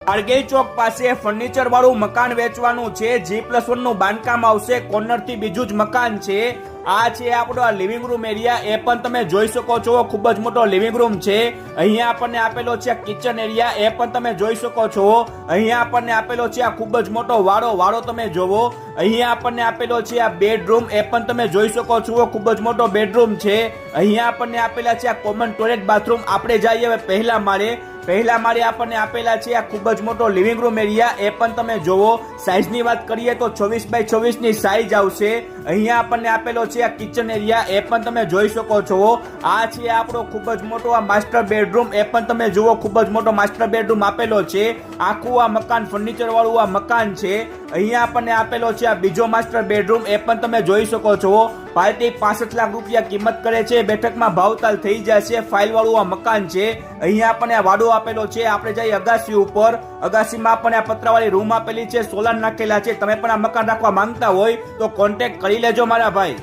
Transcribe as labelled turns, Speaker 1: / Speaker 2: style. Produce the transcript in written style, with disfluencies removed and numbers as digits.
Speaker 1: આરગેલ ચોક પાસે ફર્નિચર વાળું મકાન વેચવાનું છે। G+1 નું બાંધકામ આવશે। કોર્નર થી બીજું જ મકાન છે। આ છે આપણો આ લિવિંગ રૂમ એરિયા, એ પણ તમે જોઈ શકો છો। ખૂબ જ મોટો લિવિંગ રૂમ છે। અહીંયા આપણને આપેલો છે કિચન એરિયા, એ પણ તમે જોઈ શકો છો। અહીંયા આપણને આપેલો છે આ ખૂબ જ મોટો વાળો તમે જોવો। અહીંયા આપણને આપેલો છે આ બેડરૂમ, એ પણ તમે જોઈ શકો છો। ખૂબ જ મોટો બેડરૂમ છે। અહીંયા આપણને આપેલા છે આ કોમન ટોયલેટ બાથરૂમ। આપણે જઈએ હવે પહેલા માળે આપણને આપેલા છે આ ખૂબ જ મોટો લિવિંગ રૂમ એરિયા, એ પણ તમે જોવો। સાઈઝની વાત કરીએ તો 24x24 ની સાઈઝ આવશે। અહીંયા આપણને આપેલો છે આ કિચન એરિયા, એ પણ તમે જોઈ શકો છો। આ છે આપણો ખૂબ જ મોટો આ માસ્ટર બેડરૂમ, એ પણ તમે જુઓ। ખૂબ જ મોટો માસ્ટર બેડરૂમ આપેલો છે। આખું આ મકાન ફર્નિચર વાળું આ મકાન છે। અહીંયા આપણને આપેલો છે આ બીજો માસ્ટર બેડરૂમ, એ પણ તમે જોઈ શકો છો। પાર્ટી 65 લાખ રૂપિયા કિંમત કરે છે। બેઠકમાં ભાવતાલ થઈ જશે। ફાઇલ વાળું આ મકાન છે। અહીંયા આપણને આ વાડો આપેલો છે। આપણે જઈએ અગાસી ઉપર। અગાસીમાં આપણને આ પતરાવાળી રૂમ આપેલી છે, સોલાર નાખેલા છે। તમે પણ આ મકાન રાખવા માંગતા હોય તો કોન્ટેક્ટ કરી લેજો મારા ભાઈ।